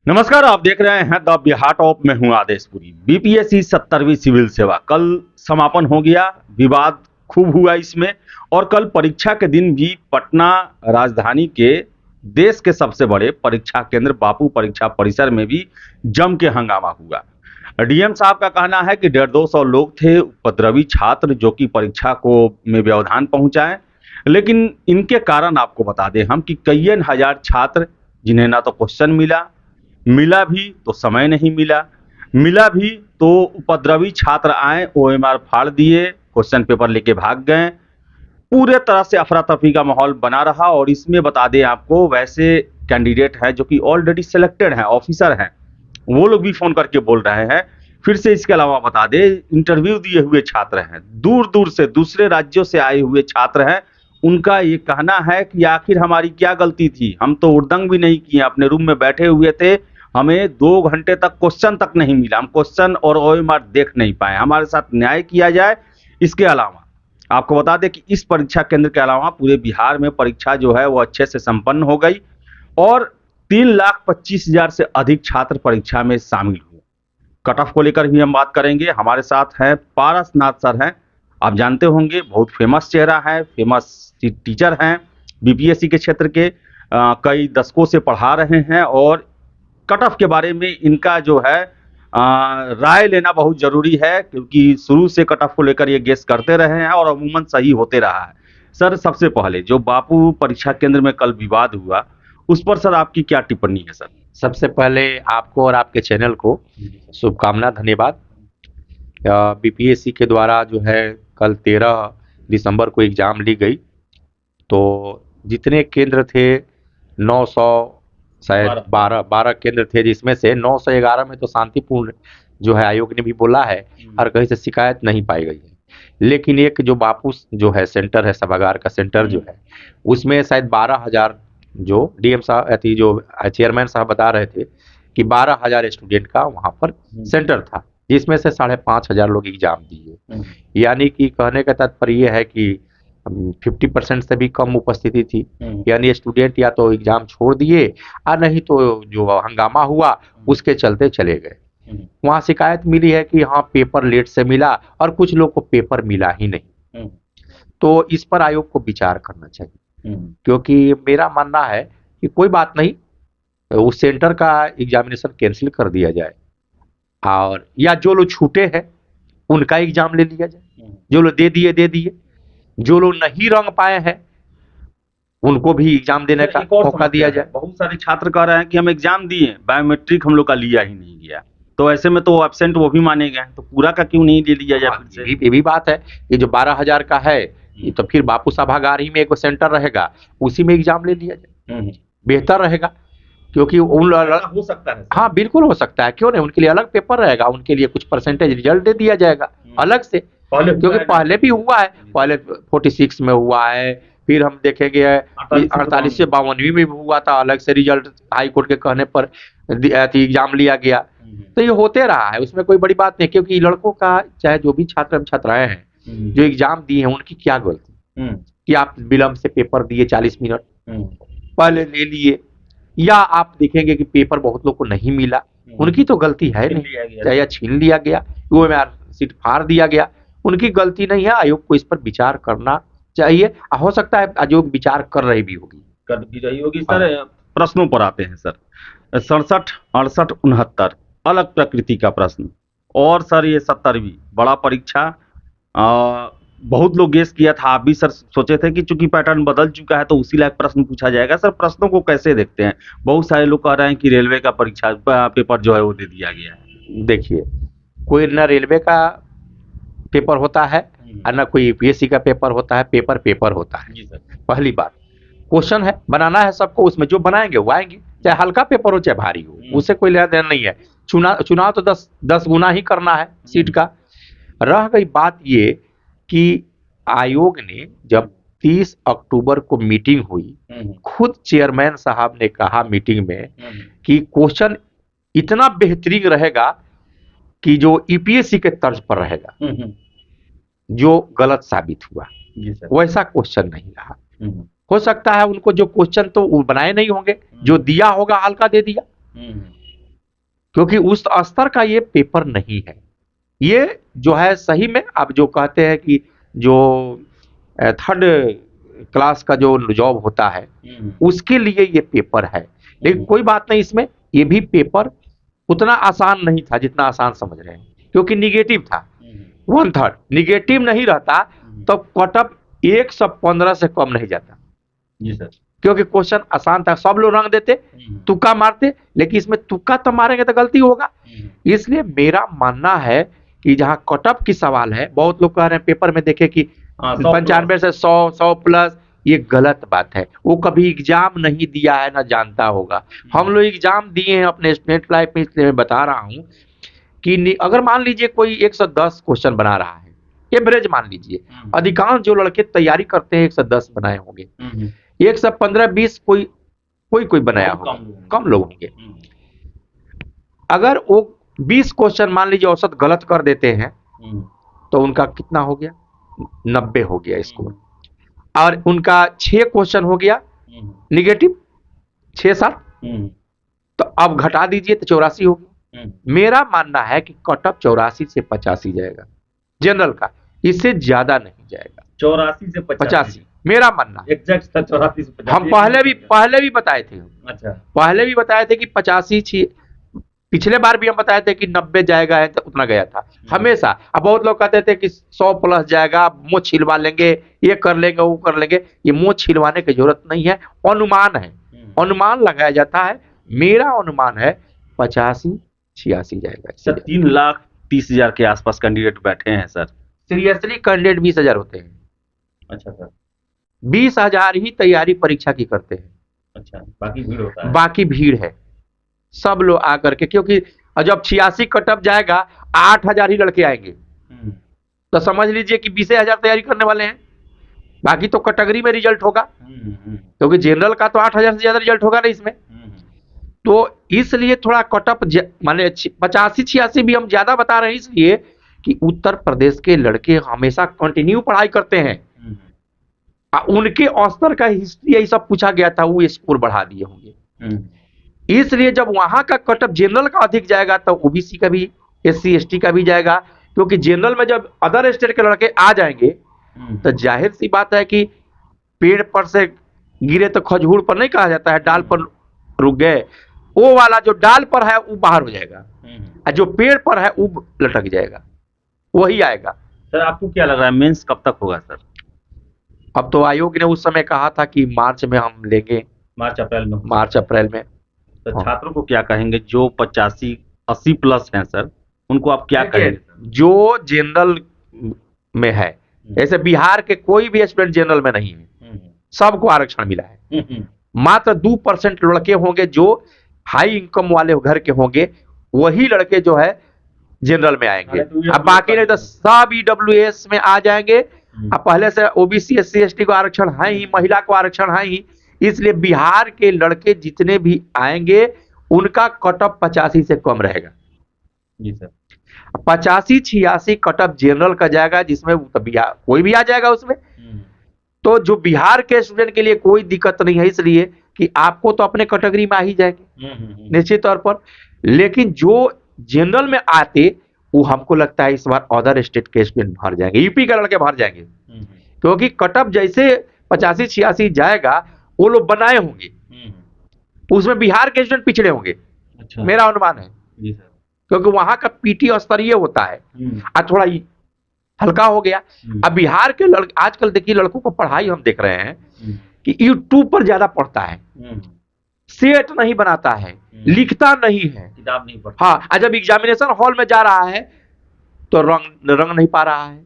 नमस्कार, आप देख रहे हैं द बिहार टॉप में हूं आदेशपुरी। बीपीएससी 70वीं सिविल सेवा कल समापन हो गया। विवाद खूब हुआ इसमें और कल परीक्षा के दिन भी पटना राजधानी के देश के सबसे बड़े परीक्षा केंद्र बापू परीक्षा परिसर में भी जम के हंगामा हुआ। डीएम साहब का कहना है कि 150-200 लोग थे उपद्रवी छात्र जो कि परीक्षा को में व्यवधान पहुंचाए, लेकिन इनके कारण आपको बता दें हम कि कई हजार छात्र जिन्हें ना तो क्वेश्चन मिला भी तो समय नहीं मिला भी तो उपद्रवी छात्र आए, ओएमआर फाड़ दिए, क्वेश्चन पेपर लेके भाग गए। पूरे तरह से अफरा तफरी का माहौल बना रहा। और इसमें बता दें आपको, वैसे कैंडिडेट हैं जो कि ऑलरेडी सिलेक्टेड हैं, ऑफिसर हैं, वो लोग भी फोन करके बोल रहे हैं। फिर से इसके अलावा बता दें, इंटरव्यू दिए हुए छात्र हैं, दूर दूर से दूसरे राज्यों से आए हुए छात्र हैं। उनका ये कहना है कि आखिर हमारी क्या गलती थी, हम तो उर्दंग भी नहीं किए, अपने रूम में बैठे हुए थे, हमें 2 घंटे तक क्वेश्चन तक नहीं मिला, हम क्वेश्चन और ओएमआर देख नहीं पाए, हमारे साथ न्याय किया जाए। इसके अलावा आपको बता दें कि इस परीक्षा केंद्र के अलावा पूरे बिहार में परीक्षा जो है वो अच्छे से संपन्न हो गई और 3,25,000 से अधिक छात्र परीक्षा में शामिल हुए। कट ऑफ को लेकर भी हम बात करेंगे। हमारे साथ हैं पारसनाथ सर हैं, आप जानते होंगे, बहुत फेमस चेहरा है, फेमस टीचर हैं, बीपीएससी के क्षेत्र के कई दशकों से पढ़ा रहे हैं और कट ऑफ के बारे में इनका जो है राय लेना बहुत जरूरी है, क्योंकि शुरू से कट ऑफ को लेकर ये गेस करते रहे हैं और अमूमन सही होते रहा है। सर, सबसे पहले जो बापू परीक्षा केंद्र में कल विवाद हुआ, उस पर सर आपकी क्या टिप्पणी है? सर, सबसे पहले आपको और आपके चैनल को शुभकामना, धन्यवाद। बीपीएससी के द्वारा जो है कल 13 दिसंबर को एग्जाम ली गई, तो जितने केंद्र थे 900 शायद 12 केंद्र थे, जिसमें से 911 में तो शांतिपूर्ण जो है आयोग ने भी बोला है और कहीं से शिकायत नहीं पाई गई है। लेकिन एक जो बापू जो है सेंटर है, सभागार का सेंटर जो है, उसमें शायद 12,000 जो डीएम साहब जो चेयरमैन साहब बता रहे थे कि 12,000 स्टूडेंट का वहां पर सेंटर था, जिसमें से 5,500 लोग एग्जाम दिए। यानी कि कहने का तात्पर्य यह है कि 50% से भी कम उपस्थिति थी। यानी स्टूडेंट या तो एग्जाम छोड़ दिए और नहीं तो जो हंगामा हुआ उसके चलते चले गए। वहां शिकायत मिली है कि हाँ पेपर लेट से मिला और कुछ लोग को पेपर मिला ही नहीं। तो इस पर आयोग को विचार करना चाहिए, क्योंकि मेरा मानना है कि कोई बात नहीं, उस सेंटर का एग्जामिनेशन कैंसिल कर दिया जाए और या जो लोग छूटे हैं उनका एग्जाम ले लिया जाए, जो लोग दे दिए, जो लोग नहीं रंग पाए हैं उनको भी एग्जाम देने का मौका दिया जाए। बहुत सारे छात्र कह रहे हैं कि हम एग्जाम दिए, बायोमेट्रिक हम लोग का लिया ही नहीं गया, तो ऐसे में तो एब्सेंट वो भी माने गए, तो पूरा का क्यों नहीं ले लिया जाए? फिर से ये भी बात है, ये जो 12,000 का है ये तो फिर बापू सभागार ही में एक सेंटर रहेगा, उसी में एग्जाम ले लिया जाए, बेहतर रहेगा। क्योंकि उन हो सकता है, हाँ बिल्कुल हो सकता है, क्यों नहीं, उनके लिए अलग पेपर रहेगा, उनके लिए कुछ परसेंटेज रिजल्ट दे दिया जाएगा अलग से, क्योंकि पहले भी हुआ है, पहले 46 में हुआ है, फिर हम देखेंगे 48 से 52 में हुआ था, अलग से रिजल्ट हाई कोर्ट के कहने पर एग्जाम लिया गया। तो ये होते रहा है, उसमें कोई बड़ी बात नहीं, क्योंकि लड़कों का चाहे जो भी छात्र छात्राएं हैं जो एग्जाम दिए हैं उनकी क्या गलती कि आप विलंब से पेपर दिए, 40 मिनट पहले ले लिए, या आप देखेंगे कि पेपर बहुत लोग को नहीं मिला, उनकी तो गलती है नहीं, चाहे छीन लिया गया, वो सीट फाड़ दिया गया, उनकी गलती नहीं है। आयोग को इस पर विचार करना चाहिए, हो सकता है आयोग विचार कर रही भी होगी। सर, प्रश्नों पर आते हैं सर। 67, 68, 69 अलग प्रकृति का प्रश्न, और सर ये 70वीं बड़ा परीक्षा, बहुत लोग गेस किया था, आप भी सर सोचे थे कि चूंकि पैटर्न बदल चुका है तो उसी लायक प्रश्न पूछा जाएगा। सर, प्रश्नों को कैसे देखते हैं? बहुत सारे लोग कह रहे हैं कि रेलवे का परीक्षा पेपर जो है वो दे दिया गया है। देखिए, कोई ना रेलवे का पेपर होता है और ना कोई यूपीएससी का पेपर होता है, पेपर होता है। पहली बात, क्वेश्चन है, बनाना है सबको, उसमें जो बनाएंगे वो आएंगे, चाहे हल्का पेपर हो चाहे भारी हो, उससे कोई लेना देना नहीं है। चुनाव तो 10 गुना ही करना है सीट का। रह गई बात ये कि आयोग ने जब 30 अक्टूबर को मीटिंग हुई, खुद चेयरमैन साहब ने कहा मीटिंग में कि क्वेश्चन इतना बेहतरीन रहेगा कि जो यूपीएससी के तर्ज पर रहेगा, जो गलत साबित हुआ वैसा क्वेश्चन नहीं रहा। हो सकता है उनको जो क्वेश्चन तो बनाए नहीं होंगे, जो दिया होगा हल्का दे दिया, क्योंकि उस स्तर का ये पेपर नहीं है। ये जो है सही में आप जो कहते हैं कि जो थर्ड क्लास का जो जॉब होता है उसके लिए ये पेपर है। लेकिन कोई बात नहीं, इसमें ये भी पेपर उतना आसान नहीं था जितना आसान समझ रहे हैं, क्योंकि निगेटिव था। 1/3 निगेटिव नहीं रहता तो कटअप 115 से कम नहीं जाता। जी सर। क्योंकि क्वेश्चन आसान था, सब लोग रंग देते, तुक्का मारते, लेकिन इसमें तुक्का तो मारेंगे तो गलती होगा। इसलिए मेरा मानना है कि जहाँ कटअप की सवाल है, बहुत लोग कह रहे हैं पेपर में देखे कि 95 से 100 प्लस, ये गलत बात है। वो कभी एग्जाम नहीं दिया है, ना जानता होगा। हम लोग एग्जाम दिए हैं अपने स्टूडेंट लाइफ में, इसलिए मैं बता रहा हूँ कि अगर मान लीजिए कोई 110 क्वेश्चन बना रहा है, एवरेज मान लीजिए, अधिकांश जो लड़के तैयारी करते हैं 110 बनाए होंगे, 115-20 कोई बनाया होगा, कम लोग होंगे। अगर वो 20 क्वेश्चन मान लीजिए औसत गलत कर देते हैं तो उनका कितना हो गया, 90 हो गया स्कोर। और उनका 6 क्वेश्चन हो गया निगेटिव, 6-7, तो अब घटा दीजिए तो 84 हो गया। मेरा मानना है कि कटअप 84 से 85 जाएगा जनरल का, इससे ज्यादा नहीं जाएगा। 84 से 85 मेरा मानना है। एग्जैक्ट 84 से 85 हम पहले भी बताए थे। अच्छा, पहले भी बताए थे कि 85, पिछले बार भी हम बताए थे कि 90 जाएगा है तो उतना गया था हमेशा। अब बहुत लोग कहते थे कि 100 प्लस जाएगा, मुंह छिलवा लेंगे, ये कर लेंगे, वो कर लेंगे। ये मुंह छिलवाने की जरूरत नहीं है, अनुमान है, अनुमान लगाया जाता है। मेरा अनुमान है 85-86 जाएगा। सर 3,30,000 के आसपास कैंडिडेट बैठे हैं सर। सीरियसली कैंडिडेट 20,000 होते हैं। अच्छा सर, 20,000 ही तैयारी परीक्षा की करते हैं। अच्छा, बाकी भीड़ होता है। बाकी भीड़ है, सब लोग आकर के, क्योंकि जब 86 कटअप जाएगा 8,000 ही लड़के आएंगे, तो समझ लीजिए कि 20,000 तैयारी करने वाले हैं। बाकी तो कैटेगरी में रिजल्ट होगा, क्योंकि जनरल का तो 8,000 से ज्यादा रिजल्ट होगा ना इसमें। तो इसलिए थोड़ा कटअप माने 85-86 भी हम ज्यादा बता रहे हैं, इसलिए कि उत्तर प्रदेश के लड़के हमेशा कंटिन्यू पढ़ाई करते हैं। उनके स्तर का हिस्ट्री यही सब पूछा गया था, वो स्कोर बढ़ा दिए होंगे। इसलिए जब वहां का कटअप जनरल का अधिक जाएगा तो ओबीसी का भी, SC ST का भी जाएगा। क्योंकि जनरल में जब अदर स्टेट के लड़के आ जाएंगे तो जाहिर सी बात है कि पेड़ पर से गिरे तो खजूर पर नहीं कहा जाता है, डाल पर रुक गए, वो वाला जो डाल पर है वो बाहर हो जाएगा, और जो पेड़ पर है वो लटक जाएगा, वही आएगा। सर आपको क्या लग रहा है मेंस कब तक होगा सर? अब तो आयोग ने उस समय कहा था कि मार्च में हम लेंगे, मार्च अप्रैल में। तो हाँ। छात्रों को क्या कहेंगे जो 85-80 प्लस हैं सर, उनको आप क्या कहेंगे? जो जनरल में है, ऐसे बिहार के कोई भी स्टूडेंट जनरल में नहीं है, सबको आरक्षण मिला है। मात्र 2% लड़के होंगे जो हाई इनकम वाले घर के होंगे, वही लड़के जो है जनरल में आएंगे। अब बाकी नहीं तो सब EWS में आ जाएंगे। अब पहले से OBC SC ST को आरक्षण है ही, महिला को आरक्षण है ही, इसलिए बिहार के लड़के जितने भी आएंगे उनका कटअप 85 से कम रहेगा। जी सर। 85-86 कटअप जनरल का जाएगा, जिसमें बिहार कोई भी आ जाएगा उसमें। तो जो बिहार के स्टूडेंट के लिए कोई दिक्कत नहीं है, इसलिए कि आपको तो अपने कैटेगरी में आ ही जाएंगे निश्चित तौर पर। लेकिन जो जनरल में आते, वो हमको लगता है इस बार अदर स्टेट के स्टूडेंट भर जाएंगे, यूपी के लड़के भर जाएंगे। क्योंकि कटअप जैसे 85-86 जाएगा, वो लोग बनाए होंगे, उसमें बिहार के स्टूडेंट पिछड़े होंगे। अच्छा। मेरा अनुमान है। जी सर। क्योंकि वहां का PT स्तरीय होता है, और थोड़ा हल्का हो गया। अब बिहार के लड़के आजकल देखिए, लड़कों को पढ़ाई हम देख रहे हैं कि यूट्यूब पर ज्यादा पढ़ता है, सेट नहीं बनाता है, लिखता नहीं है, किताब नहीं पढ़ता। हाँ, जब एग्जामिनेशन हॉल में जा रहा है तो रंग नहीं पा रहा है,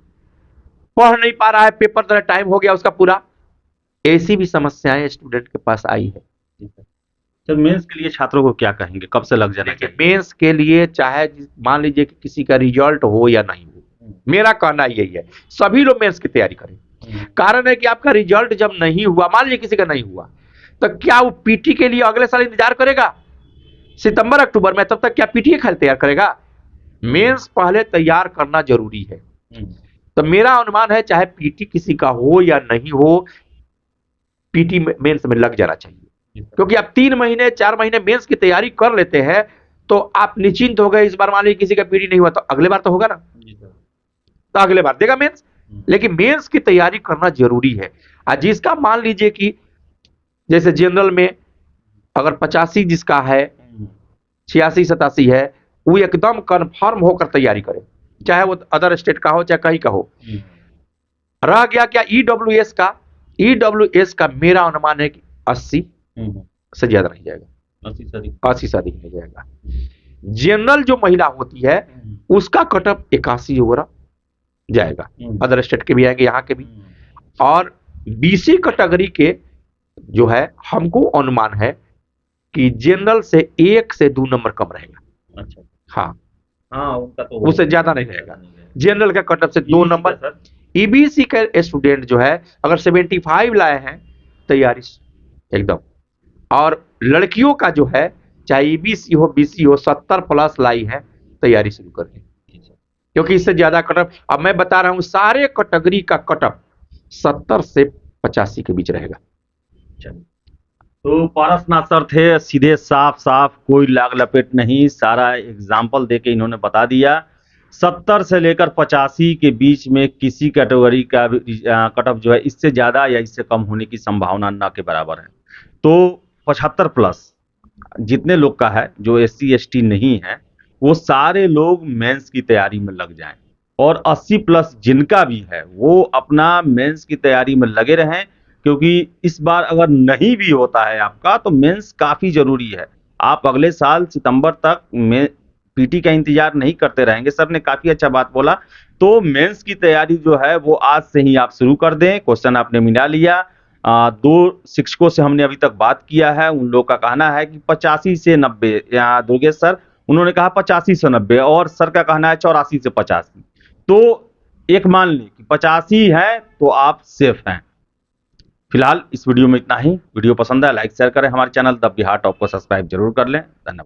पढ़ नहीं पा रहा है, पेपर तरह टाइम हो गया उसका पूरा। ऐसी भी समस्याएं स्टूडेंट के पास आई है। सर मेंस के लिए छात्रों को क्या कहेंगे, कब से लग जाना चाहिए? मेंस के लिए चाहे मान लीजिए कि किसी का रिजल्ट हो या नहीं हो, मेरा कहना यही है, सभी लोग मेंस की तैयारी करें। कारण है कि आपका रिजल्ट जब नहीं हुआ, मान लीजिए किसी का नहीं हुआ, तो क्या वो PT के लिए अगले साल इंतजार करेगा सितंबर अक्टूबर में? तब तक क्या PT के खाली तैयार करेगा? मेंस पहले तैयार करना जरूरी है। तो मेरा अनुमान है चाहे PT किसी का हो या नहीं हो, PT मेंस में लग जाना चाहिए। क्योंकि आप 3 महीने 4 महीने मेंस की तैयारी कर लेते हैं तो आप निश्चिंत हो गए। इस बार मान लीजिए किसी का पीडी नहीं हुआ तो अगले बार तो होगा ना, तो अगले बार देगा मेंस। लेकिन मेंस की तैयारी करना जरूरी है। और जिसका मान लीजिए कि जैसे जनरल में अगर 85 जिसका है, 86-87 है, वो एकदम कंफर्म होकर तैयारी करे, चाहे वो अदर स्टेट का हो चाहे कहीं का हो। रह गया क्या ईडब्ल्यूएस का? ईडब्ल्यूएस का मेरा अनुमान है कि 80 से ज्यादा नहीं जाएगा, 80 से अधिक नहीं जाएगा। जनरल जो महिला होती है उसका कटअप 81 वगैरह जाएगा, अदर स्टेट के भी आएंगे, यहाँ के भी। और बीसी कैटेगरी के जो है हमको अनुमान है कि जनरल से 1 से 2 नंबर कम रहेगा। अच्छा, हाँ उनका तो उससे ज्यादा नहीं रहेगा। जनरल का कटअप से 2 नंबर। ईबीसी के स्टूडेंट जो है अगर 75 लाए हैं, तैयारी एकदम। और लड़कियों का जो है चाहे ईबीसी हो बीसी हो, 70 प्लस लाई है, तैयारी शुरू करें, क्योंकि इससे ज्यादा कटअप, अब मैं बता रहा हूं सारे कैटेगरी का कटअप 70 से 85 के बीच रहेगा। तो पारसनाथ सर थे, सीधे साफ साफ, कोई लाग लपेट नहीं, सारा एग्जाम्पल देके इन्होंने बता दिया। 70 से लेकर 85 के बीच में किसी कैटेगरी का कटअप जो है इससे ज्यादा या इससे कम होने की संभावना न के बराबर है। तो 75 प्लस जितने लोग का है, जो SC ST नहीं है, वो सारे लोग मेंस की तैयारी में लग जाएं, और 80 प्लस जिनका भी है वो अपना मेंस की तैयारी में लगे रहें, क्योंकि इस बार अगर नहीं भी होता है आपका तो मेंस काफी जरूरी है। आप अगले साल सितंबर तक में पीटी का इंतजार नहीं करते रहेंगे। सर ने काफी अच्छा बात बोला। तो मेंस की तैयारी जो है वो आज से ही आप शुरू कर दें। क्वेश्चन आपने मिला लिया। 2 शिक्षकों से हमने अभी तक बात किया है, उन लोगों का कहना है कि 85 से 90, या दुर्गेश सर उन्होंने कहा 85 से 90, और सर का कहना है 84 से 85। तो एक मान लें कि 85 है तो आप सेफ हैं। फिलहाल इस वीडियो में इतना ही। वीडियो पसंद है लाइक शेयर करें, हमारे चैनल द बिहार टॉप को सब्सक्राइब जरूर कर लें। धन्यवाद।